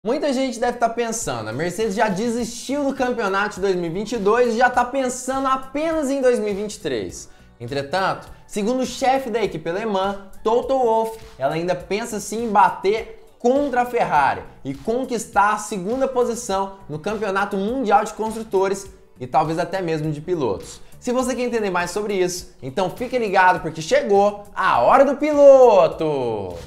Muita gente deve estar pensando, a Mercedes já desistiu do campeonato de 2022 e já está pensando apenas em 2023. Entretanto, segundo o chefe da equipe alemã, Toto Wolff, ela ainda pensa sim em bater contra a Ferrari e conquistar a segunda posição no Campeonato Mundial de Construtores e talvez até mesmo de pilotos. Se você quer entender mais sobre isso, então fique ligado porque chegou a hora do piloto!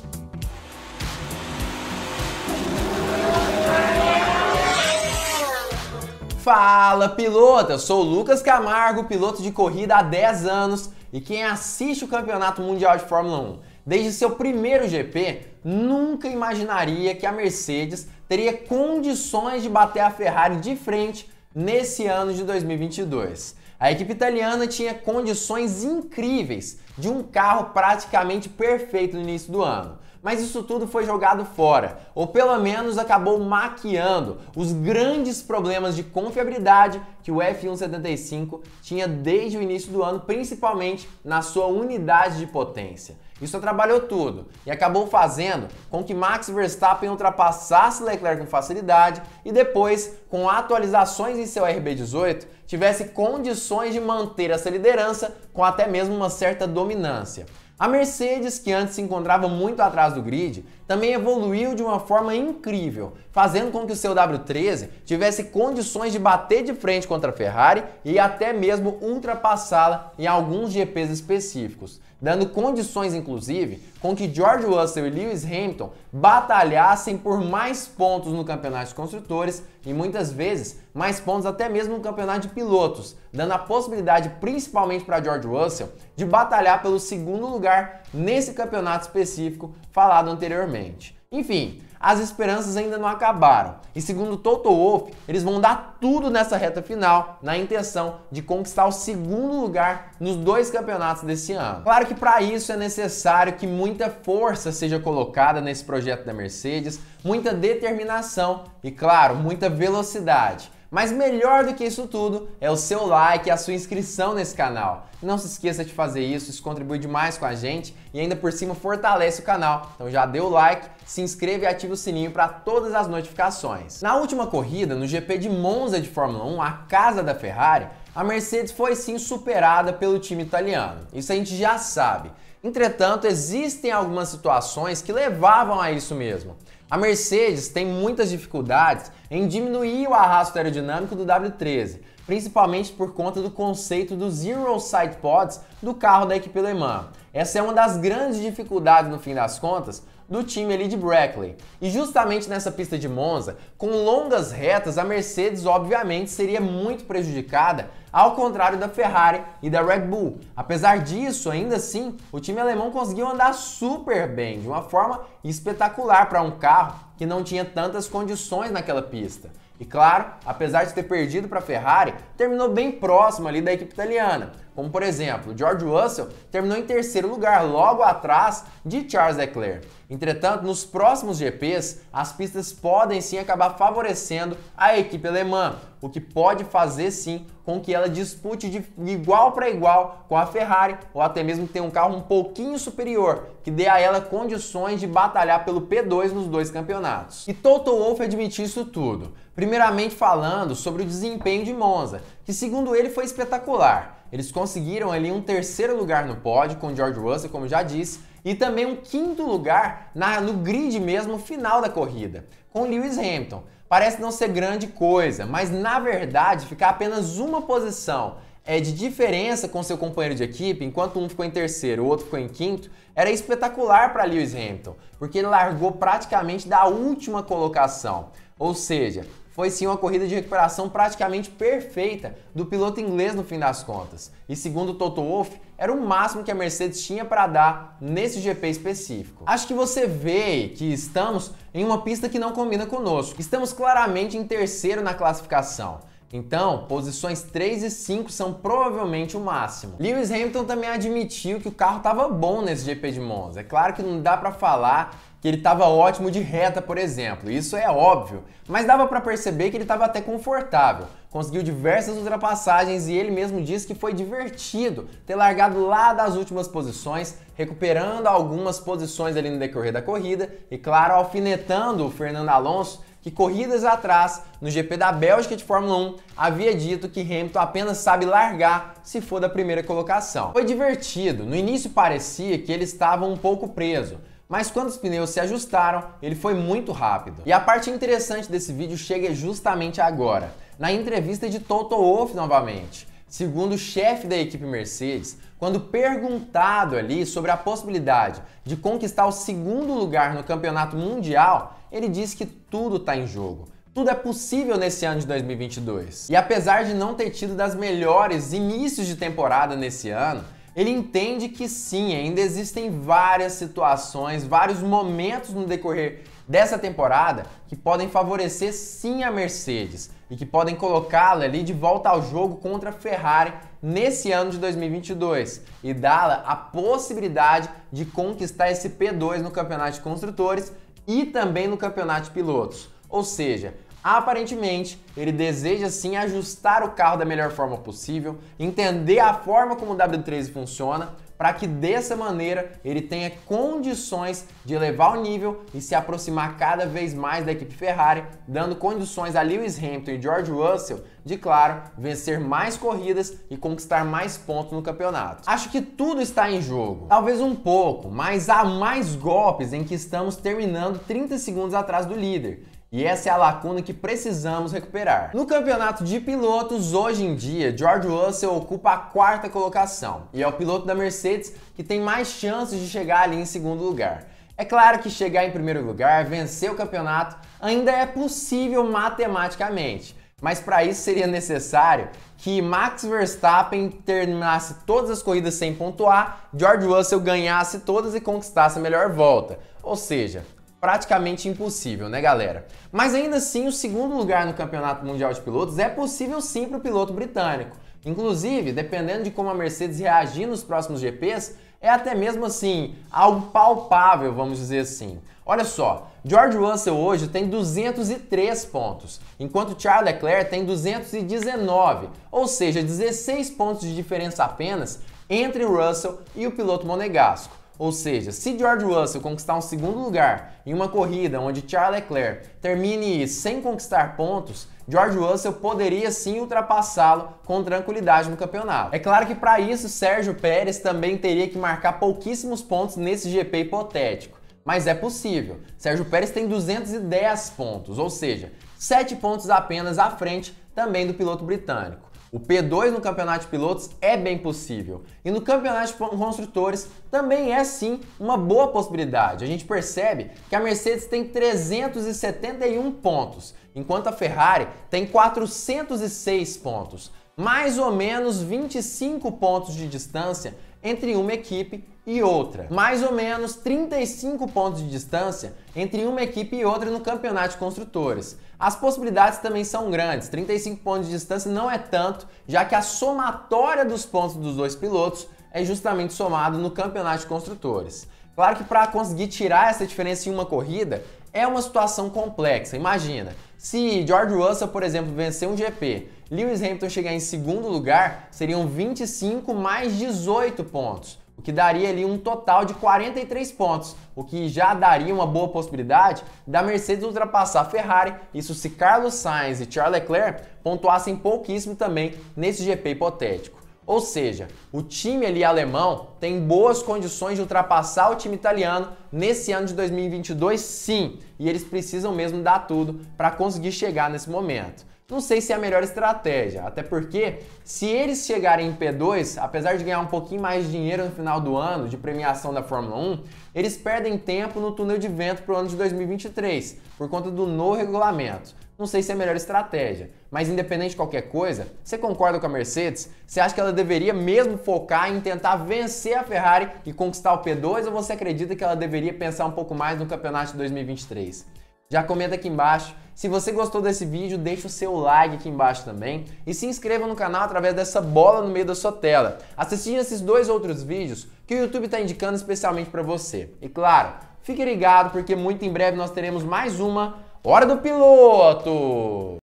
Fala piloto, eu sou o Lucas Camargo, piloto de corrida há 10 anos e quem assiste o Campeonato Mundial de Fórmula 1 desde seu primeiro GP, nunca imaginaria que a Mercedes teria condições de bater a Ferrari de frente nesse ano de 2022. A equipe italiana tinha condições incríveis de um carro praticamente perfeito no início do ano. Mas isso tudo foi jogado fora, ou pelo menos acabou maquiando os grandes problemas de confiabilidade que o F175 tinha desde o início do ano, principalmente na sua unidade de potência. Isso atrapalhou tudo e acabou fazendo com que Max Verstappen ultrapassasse Leclerc com facilidade e depois, com atualizações em seu RB18, tivesse condições de manter essa liderança com até mesmo uma certa dominância. A Mercedes, que antes se encontrava muito atrás do grid, também evoluiu de uma forma incrível, fazendo com que o seu W13 tivesse condições de bater de frente contra a Ferrari e até mesmo ultrapassá-la em alguns GPs específicos, dando condições inclusive com que George Russell e Lewis Hamilton batalhassem por mais pontos no campeonato de construtores e muitas vezes mais pontos até mesmo no campeonato de pilotos, dando a possibilidade principalmente para George Russell de batalhar pelo segundo lugar nesse campeonato específico falado anteriormente. Enfim, as esperanças ainda não acabaram e segundo Toto Wolff, eles vão dar tudo nessa reta final na intenção de conquistar o segundo lugar nos dois campeonatos desse ano. Claro que para isso é necessário que muita força seja colocada nesse projeto da Mercedes, muita determinação e, claro, muita velocidade. Mas melhor do que isso tudo é o seu like e a sua inscrição nesse canal. Não se esqueça de fazer isso contribui demais com a gente e ainda por cima fortalece o canal. Então já dê o like, se inscreva e ative o sininho para todas as notificações. Na última corrida, no GP de Monza de Fórmula 1, a casa da Ferrari, a Mercedes foi sim superada pelo time italiano. Isso a gente já sabe. Entretanto, existem algumas situações que levavam a isso mesmo. A Mercedes tem muitas dificuldades em diminuir o arrasto aerodinâmico do W13, principalmente por conta do conceito dos Zero Side Pods do carro da equipe alemã. Essa é uma das grandes dificuldades, no fim das contas, do time ali de Brackley. E justamente nessa pista de Monza, com longas retas, a Mercedes obviamente seria muito prejudicada, ao contrário da Ferrari e da Red Bull. Apesar disso, ainda assim, o time alemão conseguiu andar super bem, de uma forma espetacular para um carro que não tinha tantas condições naquela pista. E claro, apesar de ter perdido para a Ferrari, terminou bem próximo ali da equipe italiana. Como por exemplo, George Russell terminou em terceiro lugar, logo atrás de Charles Leclerc. Entretanto, nos próximos GPs, as pistas podem sim acabar favorecendo a equipe alemã, o que pode fazer sim com que ela dispute de igual para igual com a Ferrari ou até mesmo ter um carro um pouquinho superior, que dê a ela condições de batalhar pelo P2 nos dois campeonatos. E Toto Wolff admitiu isso tudo, primeiramente falando sobre o desempenho de Monza, que segundo ele foi espetacular. Eles conseguiram ali um terceiro lugar no pódio com George Russell, como já disse, e também um quinto lugar no grid mesmo final da corrida, com Lewis Hamilton. Parece não ser grande coisa, mas na verdade ficar apenas uma posição de diferença com seu companheiro de equipe, enquanto um ficou em terceiro, o outro ficou em quinto, era espetacular para Lewis Hamilton, porque ele largou praticamente da última colocação, ou seja, foi sim uma corrida de recuperação praticamente perfeita do piloto inglês no fim das contas. E segundo Toto Wolff, era o máximo que a Mercedes tinha para dar nesse GP específico. Acho que você vê que estamos em uma pista que não combina conosco. Estamos claramente em terceiro na classificação. Então, posições 3 e 5 são provavelmente o máximo. Lewis Hamilton também admitiu que o carro estava bom nesse GP de Monza. É claro que não dá para falar que ele estava ótimo de reta, por exemplo. Isso é óbvio, mas dava para perceber que ele estava até confortável. Conseguiu diversas ultrapassagens e ele mesmo disse que foi divertido ter largado lá das últimas posições, recuperando algumas posições ali no decorrer da corrida e, claro, alfinetando o Fernando Alonso, que corridas atrás, no GP da Bélgica de Fórmula 1, havia dito que Hamilton apenas sabe largar se for da primeira colocação. Foi divertido, no início parecia que ele estava um pouco preso, mas quando os pneus se ajustaram, ele foi muito rápido. E a parte interessante desse vídeo chega justamente agora, na entrevista de Toto Wolff novamente. Segundo o chefe da equipe Mercedes, quando perguntado ali sobre a possibilidade de conquistar o segundo lugar no campeonato mundial, ele disse que tudo está em jogo. Tudo é possível nesse ano de 2022. E apesar de não ter tido das melhores inícios de temporada nesse ano, ele entende que sim, ainda existem várias situações, vários momentos no decorrer dessa temporada que podem favorecer sim a Mercedes e que podem colocá-la ali de volta ao jogo contra a Ferrari nesse ano de 2022 e dá-la a possibilidade de conquistar esse P2 no Campeonato de Construtores e também no Campeonato de Pilotos. Ou seja, aparentemente, ele deseja sim ajustar o carro da melhor forma possível, entender a forma como o W13 funciona, para que dessa maneira ele tenha condições de elevar o nível e se aproximar cada vez mais da equipe Ferrari, dando condições a Lewis Hamilton e George Russell de, claro, vencer mais corridas e conquistar mais pontos no campeonato. Acho que tudo está em jogo. Talvez um pouco, mas há mais golpes em que estamos terminando 30 segundos atrás do líder. E essa é a lacuna que precisamos recuperar. No campeonato de pilotos, hoje em dia, George Russell ocupa a 4ª colocação e é o piloto da Mercedes que tem mais chances de chegar ali em segundo lugar. É claro que chegar em primeiro lugar, vencer o campeonato, ainda é possível matematicamente, mas para isso seria necessário que Max Verstappen terminasse todas as corridas sem pontuar, George Russell ganhasse todas e conquistasse a melhor volta. Ou seja, praticamente impossível, né, galera? Mas ainda assim, o segundo lugar no Campeonato Mundial de Pilotos é possível sim para o piloto britânico. Inclusive, dependendo de como a Mercedes reagir nos próximos GPs, é até mesmo assim, algo palpável, vamos dizer assim. Olha só, George Russell hoje tem 203 pontos, enquanto Charles Leclerc tem 219, ou seja, 16 pontos de diferença apenas entre o Russell e o piloto monegasco. Ou seja, se George Russell conquistar um segundo lugar em uma corrida onde Charles Leclerc termine sem conquistar pontos, George Russell poderia sim ultrapassá-lo com tranquilidade no campeonato. É claro que para isso Sérgio Pérez também teria que marcar pouquíssimos pontos nesse GP hipotético, mas é possível. Sérgio Pérez tem 210 pontos, ou seja, 7 pontos apenas à frente também do piloto britânico. O P2 no Campeonato de Pilotos é bem possível. E no Campeonato de Construtores também é sim uma boa possibilidade. A gente percebe que a Mercedes tem 371 pontos, enquanto a Ferrari tem 406 pontos. Mais ou menos 25 pontos de distância entre uma equipe e outra. Mais ou menos 35 pontos de distância entre uma equipe e outra no Campeonato de Construtores. As possibilidades também são grandes, 35 pontos de distância não é tanto, já que a somatória dos pontos dos dois pilotos é justamente somado no Campeonato de Construtores. Claro que para conseguir tirar essa diferença em uma corrida é uma situação complexa. Imagina, se George Russell, por exemplo, vencer um GP, Lewis Hamilton chegar em segundo lugar, seriam 25 mais 18 pontos, o que daria ali um total de 43 pontos, o que já daria uma boa possibilidade da Mercedes ultrapassar a Ferrari, isso se Carlos Sainz e Charles Leclerc pontuassem pouquíssimo também nesse GP hipotético. Ou seja, o time ali alemão tem boas condições de ultrapassar o time italiano nesse ano de 2022, sim, e eles precisam mesmo dar tudo para conseguir chegar nesse momento. Não sei se é a melhor estratégia, até porque se eles chegarem em P2, apesar de ganhar um pouquinho mais de dinheiro no final do ano de premiação da Fórmula 1, eles perdem tempo no túnel de vento para o ano de 2023, por conta do novo regulamento. Não sei se é a melhor estratégia, mas independente de qualquer coisa, você concorda com a Mercedes? Você acha que ela deveria mesmo focar em tentar vencer a Ferrari e conquistar o P2 ou você acredita que ela deveria pensar um pouco mais no campeonato de 2023? Já comenta aqui embaixo. Se você gostou desse vídeo, deixa o seu like aqui embaixo também e se inscreva no canal através dessa bola no meio da sua tela, assistindo esses dois outros vídeos que o YouTube está indicando especialmente para você. E claro, fique ligado porque muito em breve nós teremos mais uma Hora do Piloto!